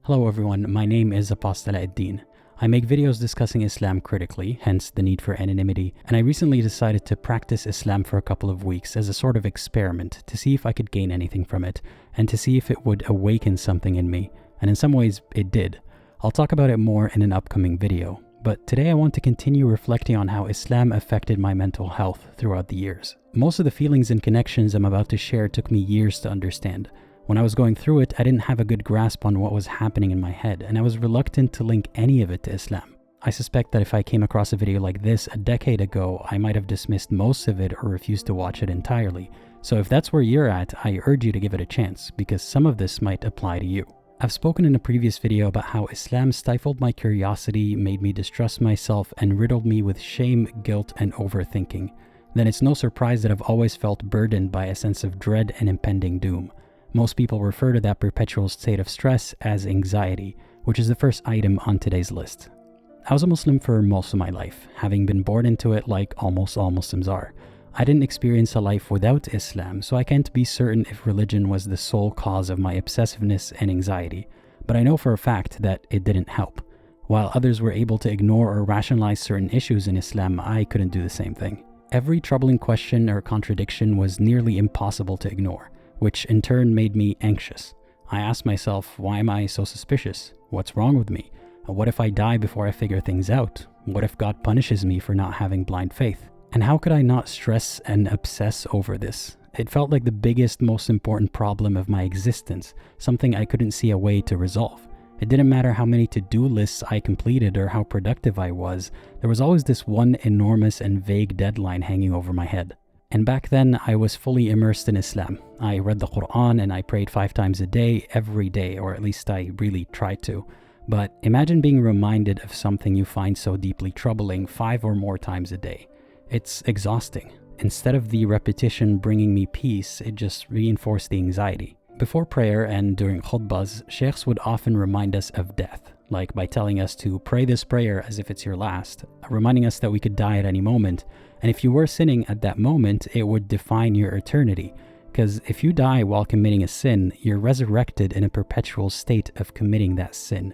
Hello everyone, my name is Apostate. I make videos discussing Islam critically, hence the need for anonymity, and I recently decided to practice Islam for a couple of weeks as a sort of experiment to see if I could gain anything from it, and to see if it would awaken something in me, and in some ways it did. I'll talk about it more in an upcoming video, but today I want to continue reflecting on how Islam affected my mental health throughout the years. Most of the feelings and connections I'm about to share took me years to understand. When I was going through it, I didn't have a good grasp on what was happening in my head, and I was reluctant to link any of it to Islam. I suspect that if I came across a video like this a decade ago, I might have dismissed most of it or refused to watch it entirely. So if that's where you're at, I urge you to give it a chance, because some of this might apply to you. I've spoken in a previous video about how Islam stifled my curiosity, made me distrust myself, and riddled me with shame, guilt, and overthinking. Then it's no surprise that I've always felt burdened by a sense of dread and impending doom. Most people refer to that perpetual state of stress as anxiety, which is the first item on today's list. I was a Muslim for most of my life, having been born into it like almost all Muslims are. I didn't experience a life without Islam, so I can't be certain if religion was the sole cause of my obsessiveness and anxiety, but I know for a fact that it didn't help. While others were able to ignore or rationalize certain issues in Islam, I couldn't do the same thing. Every troubling question or contradiction was nearly impossible to ignore, which in turn made me anxious. I asked myself, why am I so suspicious? What's wrong with me? What if I die before I figure things out? What if God punishes me for not having blind faith? And how could I not stress and obsess over this? It felt like the biggest, most important problem of my existence, something I couldn't see a way to resolve. It didn't matter how many to-do lists I completed or how productive I was, there was always this one enormous and vague deadline hanging over my head. And back then, I was fully immersed in Islam. I read the Quran and I prayed 5 times a day, every day, or at least I really tried to. But imagine being reminded of something you find so deeply troubling 5 or more times a day. It's exhausting. Instead of the repetition bringing me peace, it just reinforced the anxiety. Before prayer and during khutbahs, sheikhs would often remind us of death, like by telling us to pray this prayer as if it's your last, reminding us that we could die at any moment. And if you were sinning at that moment, it would define your eternity. Because if you die while committing a sin, you're resurrected in a perpetual state of committing that sin.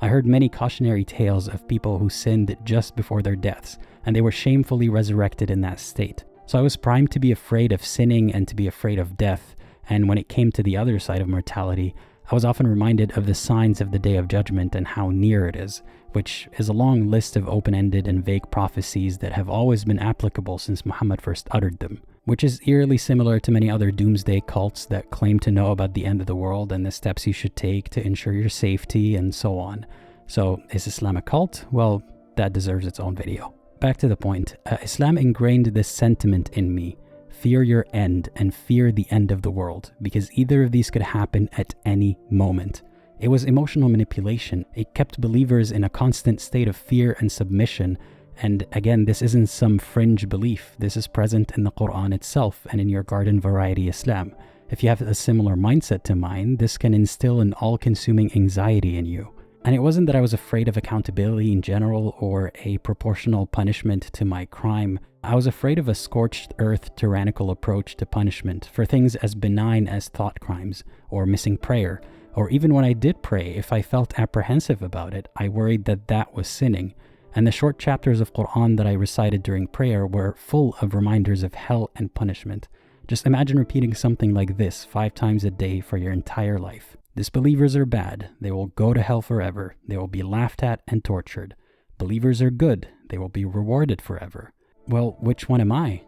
I heard many cautionary tales of people who sinned just before their deaths, and they were shamefully resurrected in that state. So I was primed to be afraid of sinning and to be afraid of death. And when it came to the other side of mortality, I was often reminded of the signs of the Day of Judgment and how near it is, which is a long list of open-ended and vague prophecies that have always been applicable since Muhammad first uttered them, which is eerily similar to many other doomsday cults that claim to know about the end of the world and the steps you should take to ensure your safety and so on. So, is Islam a cult? Well, that deserves its own video. Back to the point, Islam ingrained this sentiment in me: fear your end and fear the end of the world, because either of these could happen at any moment. It was emotional manipulation. It kept believers in a constant state of fear and submission. And again, this isn't some fringe belief. This is present in the Quran itself and in your garden variety Islam. If you have a similar mindset to mine, this can instill an all-consuming anxiety in you. And it wasn't that I was afraid of accountability in general or a proportional punishment to my crime. I was afraid of a scorched earth tyrannical approach to punishment for things as benign as thought crimes or missing prayer. Or even when I did pray, if I felt apprehensive about it, I worried that that was sinning. And the short chapters of Quran that I recited during prayer were full of reminders of hell and punishment. Just imagine repeating something like this 5 times a day for your entire life. Disbelievers are bad. They will go to hell forever. They will be laughed at and tortured. Believers are good. They will be rewarded forever. Well, which one am I?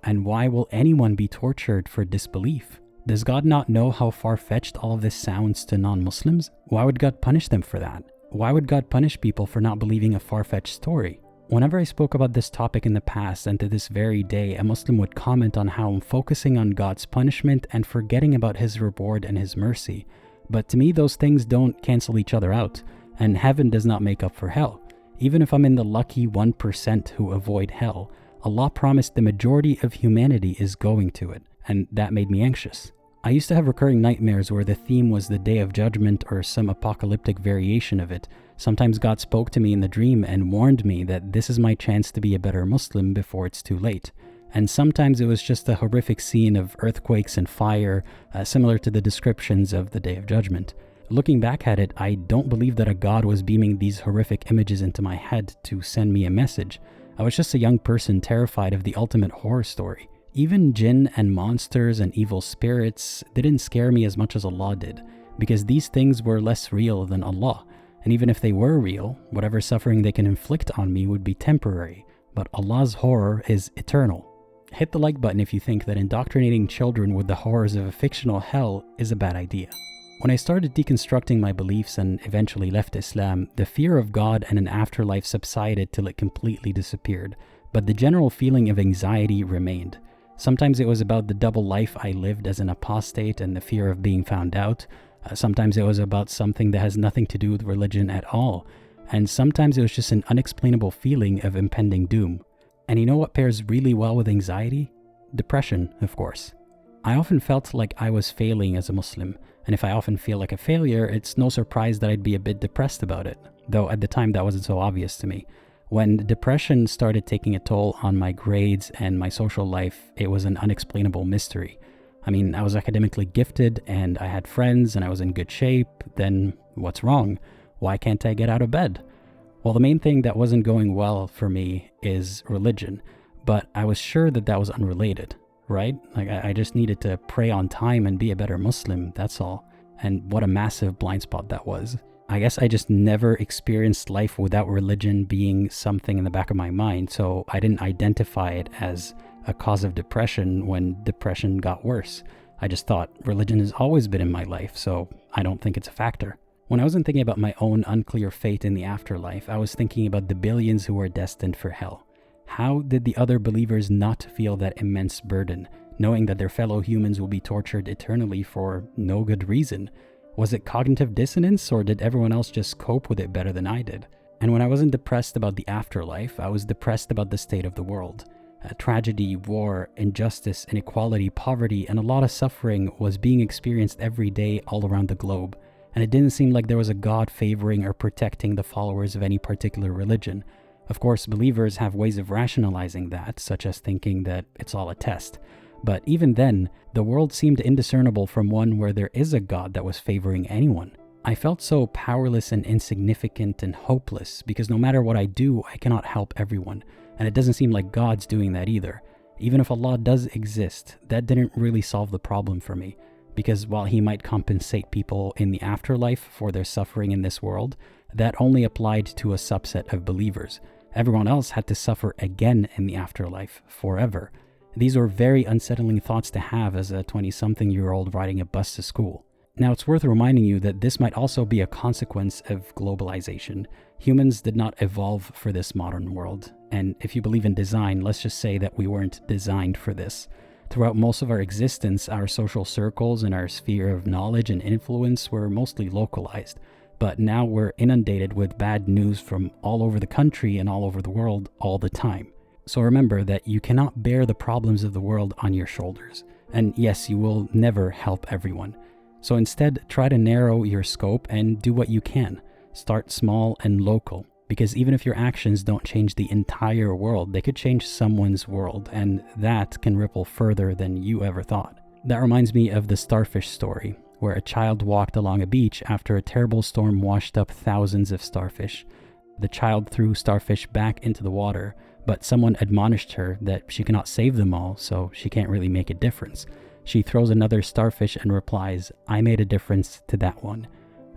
And why will anyone be tortured for disbelief? Does God not know how far-fetched all of this sounds to non-Muslims? Why would God punish them for that? Why would God punish people for not believing a far-fetched story? Whenever I spoke about this topic in the past and to this very day, a Muslim would comment on how I'm focusing on God's punishment and forgetting about His reward and His mercy. But to me, those things don't cancel each other out, and heaven does not make up for hell. Even if I'm in the lucky 1% who avoid hell, Allah promised the majority of humanity is going to it, and that made me anxious. I used to have recurring nightmares where the theme was the Day of Judgment or some apocalyptic variation of it. Sometimes God spoke to me in the dream and warned me that this is my chance to be a better Muslim before it's too late. And sometimes it was just a horrific scene of earthquakes and fire, similar to the descriptions of the Day of Judgment. Looking back at it, I don't believe that a god was beaming these horrific images into my head to send me a message. I was just a young person terrified of the ultimate horror story. Even jinn and monsters and evil spirits didn't scare me as much as Allah did, because these things were less real than Allah. And even if they were real, whatever suffering they can inflict on me would be temporary, but Allah's horror is eternal. Hit the like button if you think that indoctrinating children with the horrors of a fictional hell is a bad idea. When I started deconstructing my beliefs and eventually left Islam, the fear of God and an afterlife subsided till it completely disappeared, but the general feeling of anxiety remained. Sometimes it was about the double life I lived as an apostate and the fear of being found out. Sometimes it was about something that has nothing to do with religion at all. And sometimes it was just an unexplainable feeling of impending doom. And you know what pairs really well with anxiety? Depression, of course. I often felt like I was failing as a Muslim. And if I often feel like a failure, it's no surprise that I'd be a bit depressed about it. Though at the time that wasn't so obvious to me. When depression started taking a toll on my grades and my social life, it was an unexplainable mystery. I mean, I was academically gifted and I had friends and I was in good shape. Then what's wrong? Why can't I get out of bed? Well, the main thing that wasn't going well for me is religion, but I was sure that that was unrelated, right? Like I just needed to pray on time and be a better Muslim, that's all. And what a massive blind spot that was. I guess I just never experienced life without religion being something in the back of my mind, so I didn't identify it as a cause of depression when depression got worse. I just thought religion has always been in my life, so I don't think it's a factor. When I wasn't thinking about my own unclear fate in the afterlife, I was thinking about the billions who were destined for hell. How did the other believers not feel that immense burden, knowing that their fellow humans will be tortured eternally for no good reason? Was it cognitive dissonance, or did everyone else just cope with it better than I did? And when I wasn't depressed about the afterlife, I was depressed about the state of the world. Tragedy, war, injustice, inequality, poverty, and a lot of suffering was being experienced every day all around the globe. And it didn't seem like there was a God favoring or protecting the followers of any particular religion. Of course, believers have ways of rationalizing that, such as thinking that it's all a test. But even then, the world seemed indiscernible from one where there is a God that was favoring anyone. I felt so powerless and insignificant and hopeless because no matter what I do, I cannot help everyone. And it doesn't seem like God's doing that either. Even if Allah does exist, that didn't really solve the problem for me. Because while He might compensate people in the afterlife for their suffering in this world, that only applied to a subset of believers. Everyone else had to suffer again in the afterlife, forever. These were very unsettling thoughts to have as a 20-something-year-old riding a bus to school. Now, it's worth reminding you that this might also be a consequence of globalization. Humans did not evolve for this modern world. And if you believe in design, let's just say that we weren't designed for this. Throughout most of our existence, our social circles and our sphere of knowledge and influence were mostly localized. But now we're inundated with bad news from all over the country and all over the world all the time. So remember that you cannot bear the problems of the world on your shoulders. And yes, you will never help everyone. So instead, try to narrow your scope and do what you can. Start small and local. Because even if your actions don't change the entire world, they could change someone's world, and that can ripple further than you ever thought. That reminds me of the starfish story, where a child walked along a beach after a terrible storm washed up thousands of starfish. The child threw starfish back into the water, but someone admonished her that she cannot save them all, so she can't really make a difference. She throws another starfish and replies, "I made a difference to that one."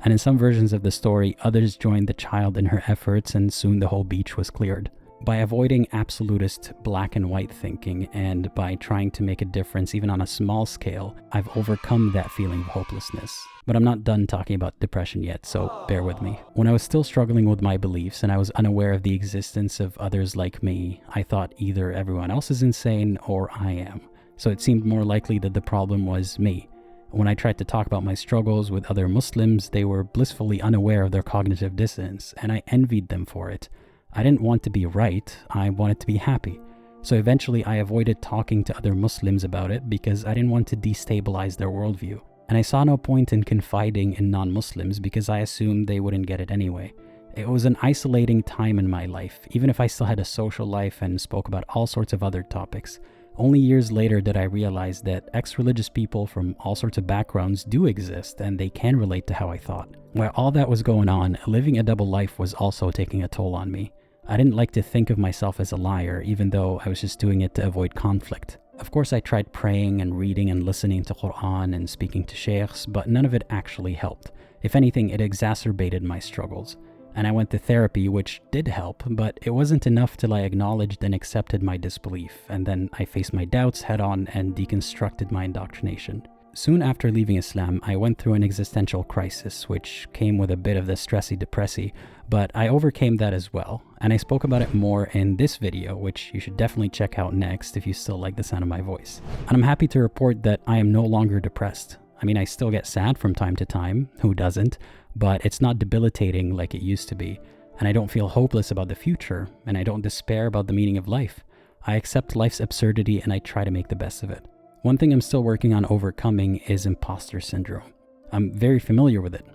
And in some versions of the story, others joined the child in her efforts, and soon the whole beach was cleared. By avoiding absolutist black and white thinking, and by trying to make a difference even on a small scale, I've overcome that feeling of hopelessness. But I'm not done talking about depression yet, so bear with me. When I was still struggling with my beliefs and I was unaware of the existence of others like me, I thought either everyone else is insane or I am. So it seemed more likely that the problem was me. When I tried to talk about my struggles with other Muslims, they were blissfully unaware of their cognitive dissonance, and I envied them for it. I didn't want to be right, I wanted to be happy. So eventually I avoided talking to other Muslims about it because I didn't want to destabilize their worldview. And I saw no point in confiding in non-Muslims because I assumed they wouldn't get it anyway. It was an isolating time in my life. Even if I still had a social life and spoke about all sorts of other topics, Only years later did I realize that ex-religious people from all sorts of backgrounds do exist and they can relate to how I thought. While all that was going on, living a double life was also taking a toll on me. I didn't like to think of myself as a liar, even though I was just doing it to avoid conflict. Of course, I tried praying and reading and listening to Quran and speaking to sheikhs, but none of it actually helped. If anything, it exacerbated my struggles. And I went to therapy, which did help, but it wasn't enough till I acknowledged and accepted my disbelief, and then I faced my doubts head-on and deconstructed my indoctrination. Soon after leaving Islam, I went through an existential crisis, which came with a bit of the stressy-depressy, but I overcame that as well, and I spoke about it more in this video, which you should definitely check out next if you still like the sound of my voice. And I'm happy to report that I am no longer depressed. I mean, I still get sad from time to time, who doesn't? But it's not debilitating like it used to be, and I don't feel hopeless about the future, and I don't despair about the meaning of life. I accept life's absurdity and I try to make the best of it. One thing I'm still working on overcoming is imposter syndrome. I'm very familiar with it.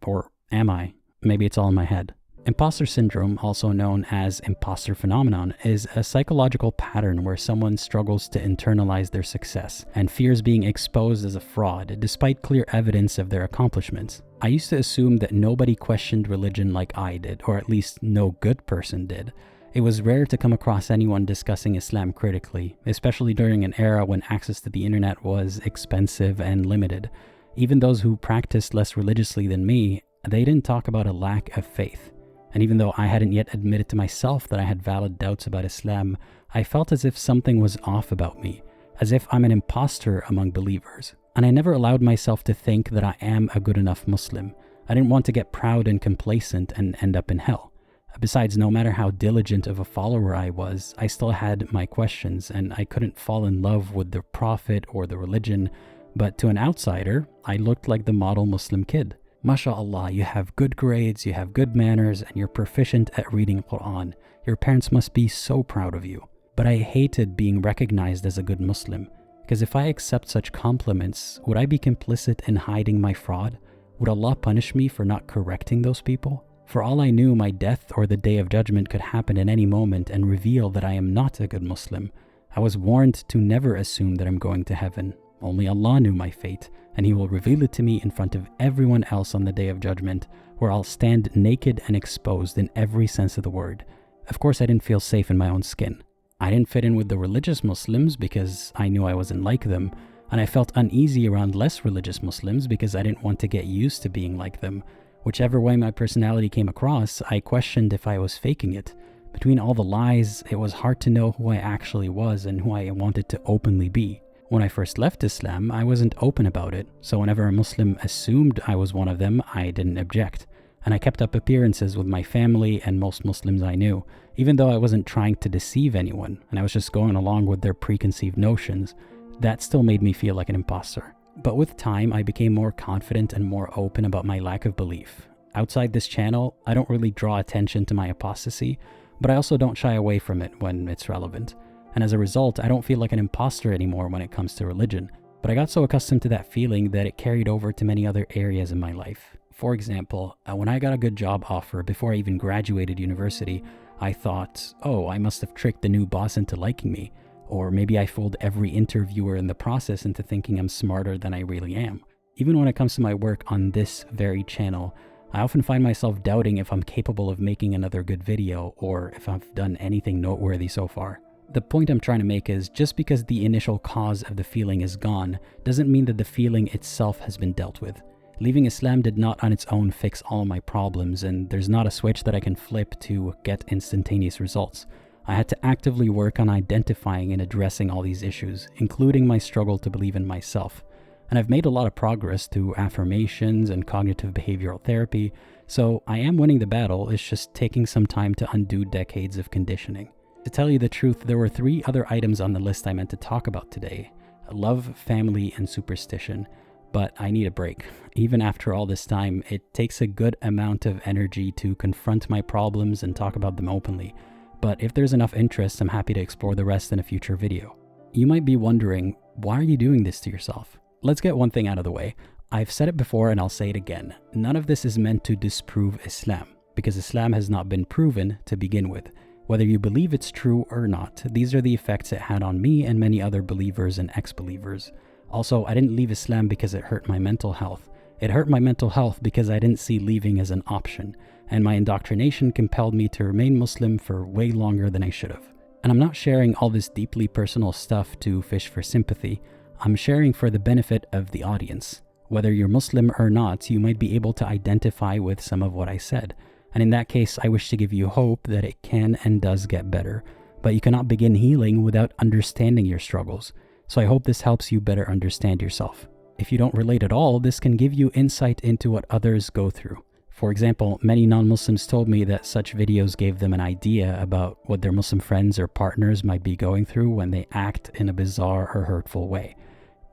Or am I? Maybe it's all in my head. Impostor syndrome, also known as imposter phenomenon, is a psychological pattern where someone struggles to internalize their success and fears being exposed as a fraud despite clear evidence of their accomplishments. I used to assume that nobody questioned religion like I did, or at least no good person did. It was rare to come across anyone discussing Islam critically, especially during an era when access to the internet was expensive and limited. Even those who practiced less religiously than me, they didn't talk about a lack of faith. And even though I hadn't yet admitted to myself that I had valid doubts about Islam, I felt as if something was off about me, as if I'm an imposter among believers. And I never allowed myself to think that I am a good enough Muslim. I didn't want to get proud and complacent and end up in hell. Besides, no matter how diligent of a follower I was, I still had my questions, and I couldn't fall in love with the Prophet or the religion. But to an outsider, I looked like the model Muslim kid. MashaAllah, you have good grades, you have good manners, and you're proficient at reading Quran. Your parents must be so proud of you. But I hated being recognized as a good Muslim, because if I accept such compliments, would I be complicit in hiding my fraud? Would Allah punish me for not correcting those people? For all I knew, my death or the day of judgment could happen at any moment and reveal that I am not a good Muslim. I was warned to never assume that I'm going to heaven. Only Allah knew my fate, and He will reveal it to me in front of everyone else on the day of judgment, where I'll stand naked and exposed in every sense of the word. Of course, I didn't feel safe in my own skin. I didn't fit in with the religious Muslims because I knew I wasn't like them, and I felt uneasy around less religious Muslims because I didn't want to get used to being like them. Whichever way my personality came across, I questioned if I was faking it. Between all the lies, it was hard to know who I actually was and who I wanted to openly be. When I first left Islam, I wasn't open about it, so whenever a Muslim assumed I was one of them, I didn't object. And I kept up appearances with my family and most Muslims I knew, even though I wasn't trying to deceive anyone, and I was just going along with their preconceived notions. That still made me feel like an imposter. But with time, I became more confident and more open about my lack of belief. Outside this channel, I don't really draw attention to my apostasy, but I also don't shy away from it when it's relevant. And as a result, I don't feel like an imposter anymore when it comes to religion. But I got so accustomed to that feeling that it carried over to many other areas in my life. For example, when I got a good job offer before I even graduated university, I thought, oh, I must have tricked the new boss into liking me. Or maybe I fooled every interviewer in the process into thinking I'm smarter than I really am. Even when it comes to my work on this very channel, I often find myself doubting if I'm capable of making another good video or if I've done anything noteworthy so far. The point I'm trying to make is just because the initial cause of the feeling is gone doesn't mean that the feeling itself has been dealt with. Leaving Islam did not on its own fix all my problems, and there's not a switch that I can flip to get instantaneous results. I had to actively work on identifying and addressing all these issues, including my struggle to believe in myself. And I've made a lot of progress through affirmations and cognitive behavioral therapy, so I am winning the battle. It's just taking some time to undo decades of conditioning. To tell you the truth, there were 3 other items on the list I meant to talk about today: love, family, and superstition. But I need a break. Even after all this time, it takes a good amount of energy to confront my problems and talk about them openly. But if there's enough interest, I'm happy to explore the rest in a future video. You might be wondering, why are you doing this to yourself? Let's get one thing out of the way. I've said it before and I'll say it again. None of this is meant to disprove Islam, because Islam has not been proven to begin with. Whether you believe it's true or not, these are the effects it had on me and many other believers and ex-believers. Also, I didn't leave Islam because it hurt my mental health. It hurt my mental health because I didn't see leaving as an option, and my indoctrination compelled me to remain Muslim for way longer than I should have. And I'm not sharing all this deeply personal stuff to fish for sympathy. I'm sharing for the benefit of the audience. Whether you're Muslim or not, you might be able to identify with some of what I said. And in that case, I wish to give you hope that it can and does get better. But you cannot begin healing without understanding your struggles. So I hope this helps you better understand yourself. If you don't relate at all, this can give you insight into what others go through. For example, many non-Muslims told me that such videos gave them an idea about what their Muslim friends or partners might be going through when they act in a bizarre or hurtful way.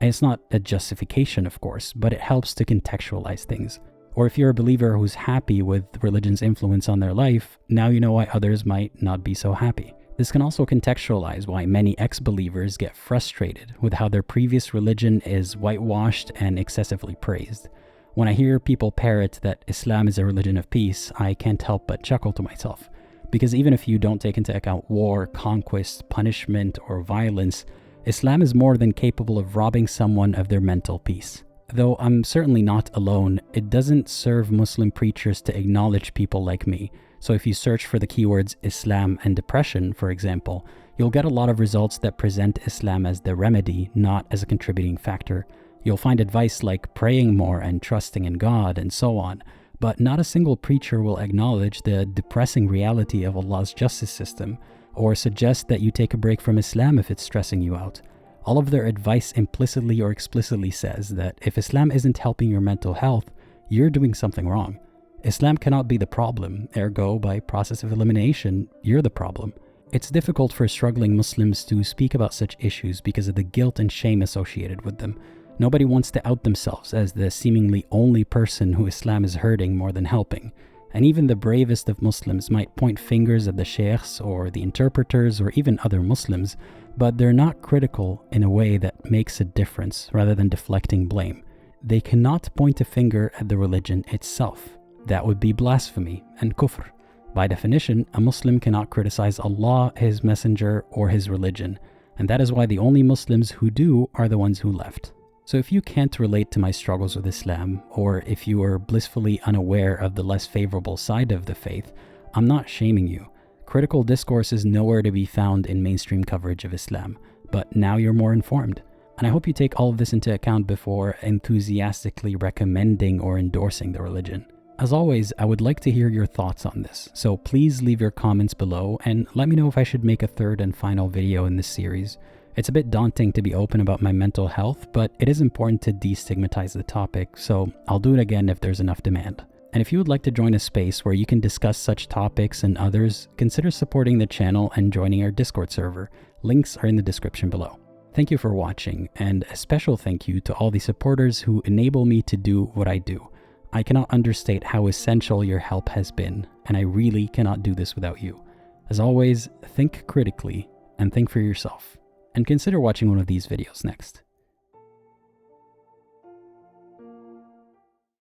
And it's not a justification, of course, but it helps to contextualize things. Or if you're a believer who's happy with religion's influence on their life, now you know why others might not be so happy. This can also contextualize why many ex-believers get frustrated with how their previous religion is whitewashed and excessively praised. When I hear people parrot that Islam is a religion of peace, I can't help but chuckle to myself. Because even if you don't take into account war, conquest, punishment, or violence, Islam is more than capable of robbing someone of their mental peace. Though I'm certainly not alone, it doesn't serve Muslim preachers to acknowledge people like me. So if you search for the keywords Islam and depression, for example, you'll get a lot of results that present Islam as the remedy, not as a contributing factor. You'll find advice like praying more and trusting in God and so on, but not a single preacher will acknowledge the depressing reality of Allah's justice system, or suggest that you take a break from Islam if it's stressing you out. All of their advice implicitly or explicitly says that if Islam isn't helping your mental health, you're doing something wrong. Islam cannot be the problem, ergo, by process of elimination, you're the problem. It's difficult for struggling Muslims to speak about such issues because of the guilt and shame associated with them. Nobody wants to out themselves as the seemingly only person who Islam is hurting more than helping. And even the bravest of Muslims might point fingers at the sheikhs or the interpreters or even other Muslims, but they're not critical in a way that makes a difference rather than deflecting blame. They cannot point a finger at the religion itself. That would be blasphemy and kufr. By definition, a Muslim cannot criticize Allah, His Messenger, or His religion, and that is why the only Muslims who do are the ones who left. So if you can't relate to my struggles with Islam, or if you are blissfully unaware of the less favorable side of the faith, I'm not shaming you. Critical discourse is nowhere to be found in mainstream coverage of Islam, but now you're more informed. And I hope you take all of this into account before enthusiastically recommending or endorsing the religion. As always, I would like to hear your thoughts on this, so please leave your comments below and let me know if I should make a third and final video in this series. It's a bit daunting to be open about my mental health, but it is important to destigmatize the topic, so I'll do it again if there's enough demand. And if you would like to join a space where you can discuss such topics and others, consider supporting the channel and joining our Discord server. Links are in the description below. Thank you for watching, and a special thank you to all the supporters who enable me to do what I do. I cannot understate how essential your help has been, and I really cannot do this without you. As always, think critically and think for yourself. And consider watching one of these videos next.